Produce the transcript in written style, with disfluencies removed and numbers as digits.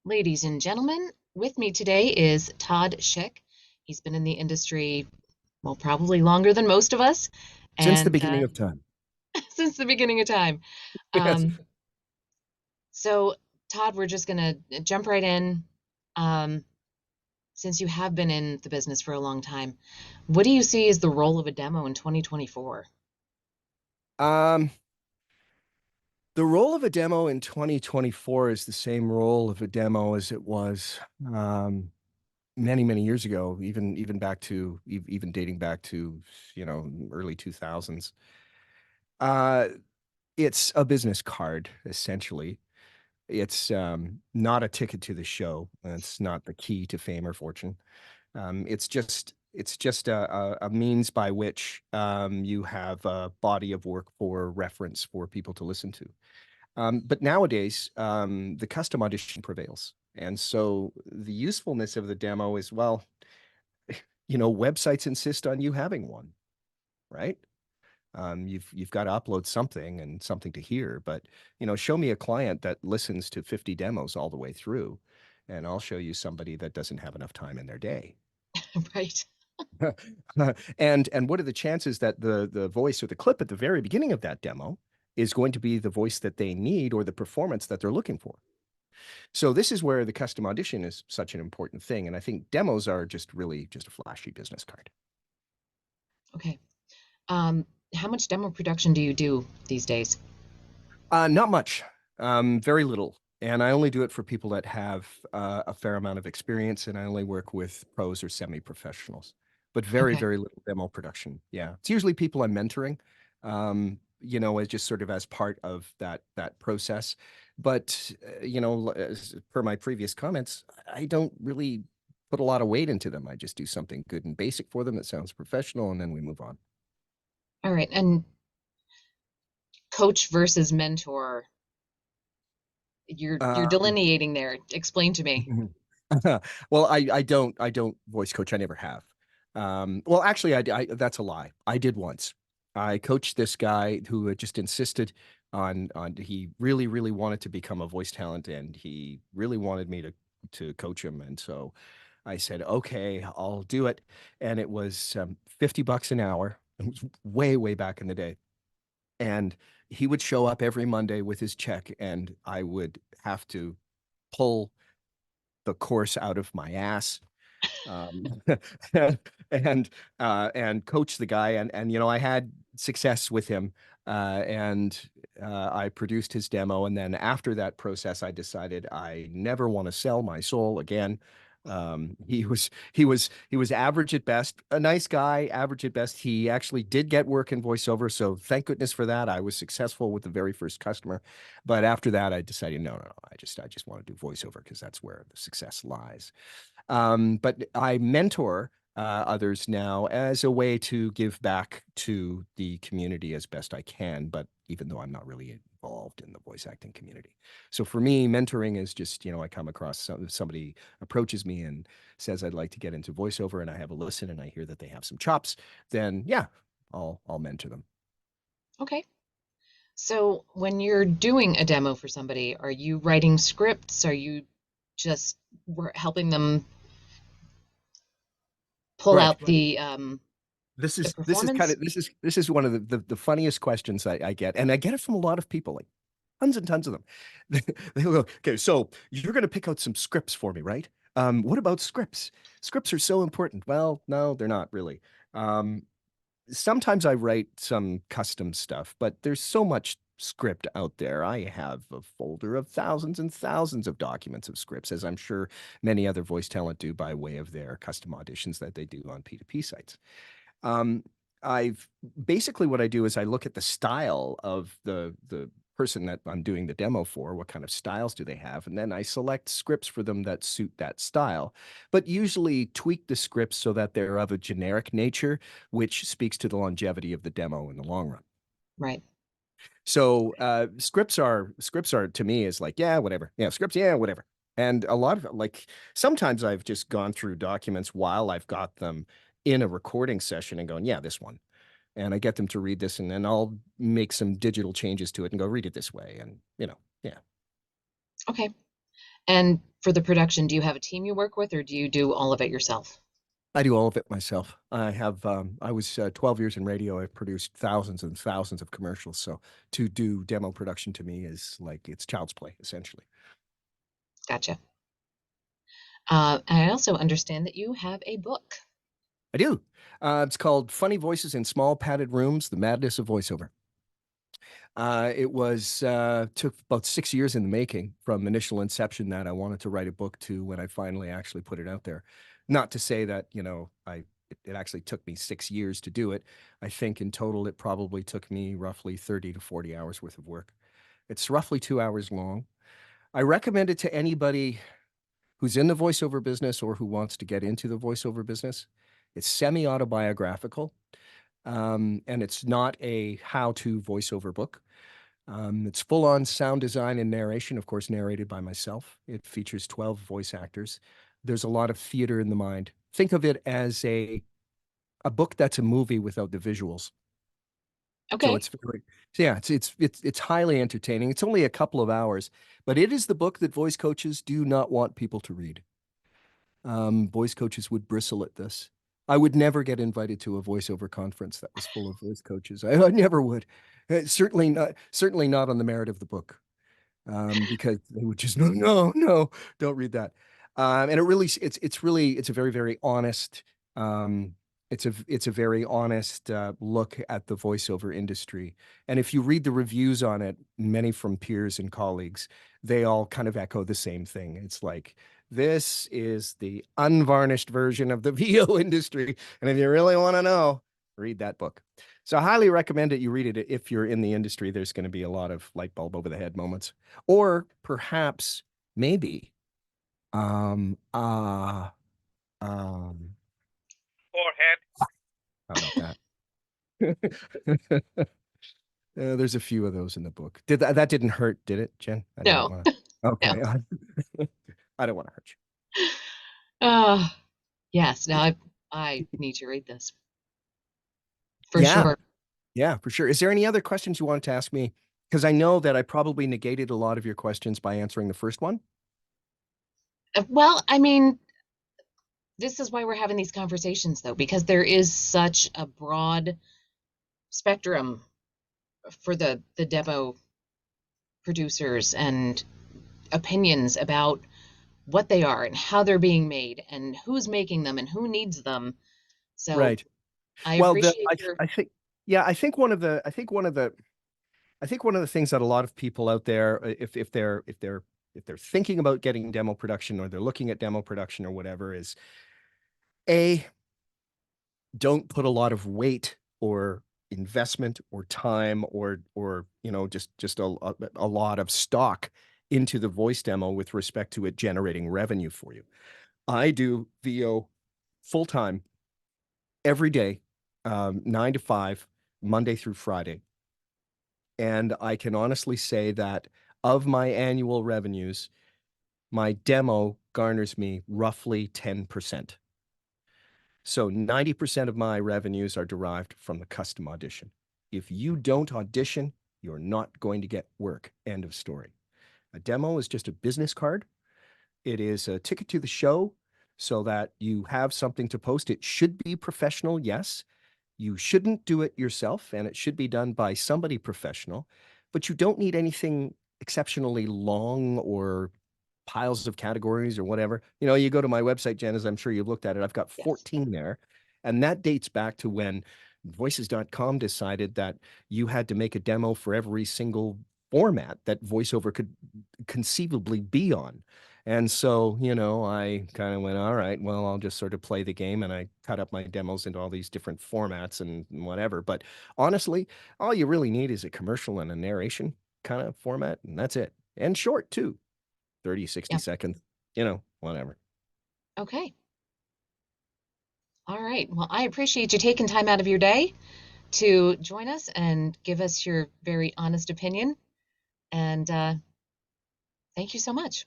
Ladies and gentlemen, with me today is Todd Schick. He's been in the industry, well, probably longer than most of us, Since the and beginning of time. since the beginning of time. Yes. Um, so, Todd, we're just going to jump right in. Um, since you have been in the business for a long time, what do you see as the role of a demo in 2024? Um, the role of a demo in 2024 is the same role of a demo as it was many, many years ago, even back to even dating back to, early 2000s. Uh, it's a business card, essentially. It's not a ticket to the show. It's not the key to fame or fortune. It's just a means by which you have a body of work for reference for people to listen to. But nowadays, the custom audition prevails. And so the usefulness of the demo is, well, websites insist on you having one, right? You've got to upload something and something to hear, but show me a client that listens to 50 demos all the way through, and I'll show you somebody that doesn't have enough time in their day. Right. And what are the chances that the voice or the clip at the very beginning of that demo is going to be the voice that they need or the performance that they're looking for? So this is where the custom audition is such an important thing. And I think demos are just really just a flashy business card. Okay. Um, how much demo production do you do these days? Not much, very little. And I only do it for people that have a fair amount of experience, and I only work with pros or semi-professionals, but very, Okay. very little demo production. Yeah, it's usually people I'm mentoring, as just sort of as part of that process. But as per my previous comments, I don't really put a lot of weight into them. I just do something good and basic for them that sounds professional, and then we move on. All right. And coach versus mentor, you're Um, delineating there. Explain to me. Mhm. Well, I don't voice coach. I never have. Well, actually, that's a lie. I did once. I coached this guy who had just insisted on he really, really wanted to become a voice talent, and he really wanted me to coach him. And so I said, okay, I'll do it. And it was $50 an hour. It was way, way back in the day. And he would show up every Monday with his check, and I would have to pull the course out of my ass, um, and coach the guy, and I had success with him, and I produced his demo, and then after that process, I decided I never want to sell my soul again. He was average at best, a nice guy, average at best. He actually did get work in voiceover, so thank goodness for that. I was successful with the very first customer, but after that, I decided no, no, no. I just want to do voiceover because that's where the success lies. But I mentor others now as a way to give back to the community as best I can, but even though I'm not really involved in the voice acting community. So for me, mentoring is just, I come across somebody approaches me and says, I'd like to get into voiceover, and I have a listen and I hear that they have some chops, then yeah, I'll mentor them. Okay. So when you're doing a demo for somebody, are you writing scripts? Are you just helping them pull Right. out the This the is this is kind performance? of this is one of the funniest questions I get, and I get it from a lot of people, like tons and tons of them. They'll go, okay, so you're going to pick out some scripts for me, right? What about scripts? Scripts are so important. Well, no, they're not really. Um, Sometimes I write some custom stuff, but there's so much script out there. I have a folder of thousands and thousands of documents of scripts, as I'm sure many other voice talent do by way of their custom auditions that they do on P2P sites. Um, I've basically what I do is I look at the style of the person that I'm doing the demo for, what kind of styles do they have, and then I select scripts for them that suit that style, but usually tweak the scripts so that they're of a generic nature, which speaks to the longevity of the demo in the long run. Right. So scripts are to me is like, yeah, whatever. Yeah, scripts, yeah, whatever. And a lot of like sometimes I've just gone through documents while I've got them in a recording session and going, yeah, this one. And I get them to read this, and then I'll make some digital changes to it and go read it this way. And yeah. Okay. And for the production, do you have a team you work with, or do you do all of it yourself? I do all of it myself. I was 12 years in radio. I've produced thousands and thousands of commercials. So to do demo production to me is like it's child's play, essentially. Gotcha. I also understand that you have a book. I do. It's called Funny Voices in Small Padded Rooms, The Madness of Voiceover. It was took about 6 years in the making from initial inception that I wanted to write a book to when I finally actually put it out there. Not to say that, it actually took me 6 years to do it. I think in total it probably took me roughly 30 to 40 hours worth of work. It's roughly 2 hours long. I recommend it to anybody who's in the voiceover business or who wants to get into the voiceover business. It's semi-autobiographical, and it's not a how-to voiceover book. It's full-on sound design and narration, of course, narrated by myself. It features 12 voice actors. There's a lot of theater in the mind. Think of it as a book that's a movie without the visuals. So Okay. it's highly entertaining. It's only a couple of hours, but it is the book that voice coaches do not want people to read. Voice coaches would bristle at this. I would never get invited to a voiceover conference that was full of voice coaches. I never would. Certainly not on the merit of the book, because they would just no, don't read that. And it's a very, very honest, it's a very honest look at the voiceover industry. And if you read the reviews on it, many from peers and colleagues, they all kind of echo the same thing. It's like, this is the unvarnished version of the VO industry. And if you really want to know, read that book. So I highly recommend it. You read it if you're in the industry. There's going to be a lot of light bulb over the head moments, or perhaps maybe, um, Forehead. how about that? There's a few of those in the book. That didn't hurt, did it, Jen? I didn't No, want to. no. Okay. I don't want to hurt Uh, yes, now I need to read this you. for Yeah. sure. Yeah, for sure. Is there any other questions you wanted to ask me? Because I know that I probably negated a lot of your questions by answering the first one. Well, I mean, this is why we're having these conversations, though, because there is such a broad spectrum for the demo producers and opinions about what they are and how they're being made and who's making them and who needs them. So Right. I Well, appreciate your, I think, yeah, I think one of the things that a lot of people out there, if they're thinking about getting demo production or they're looking at demo production or whatever, is A, don't put a lot of weight or investment or time or just a lot of stock into the voice demo with respect to it generating revenue for you. I do VO full time every day, 9 to 5, Monday through Friday. And I can honestly say that of my annual revenues, my demo garners me roughly 10%. So 90% of my revenues are derived from the custom audition. If you don't audition, you're not going to get work. End of story. A demo is just a business card. It is a ticket to the show so that you have something to post. It should be professional, yes. You shouldn't do it yourself, and it should be done by somebody professional, but you don't need anything exceptionally long or piles of categories or whatever. You go to my website, Jen, as I'm sure you've looked at it. I've got yes, 14 there, and that dates back to when voices.com decided that you had to make a demo for every single format that voiceover could conceivably be on. And so, I kind of went, all right, well, I'll just sort of play the game, and I cut up my demos into all these different formats and whatever. But honestly, all you really need is a commercial and a narration kind of format, and that's it. And short too, 30, 60 yeah, seconds, whatever. okay. All right. Well, I appreciate you taking time out of your day to join us and give us your very honest opinion. And thank you so much.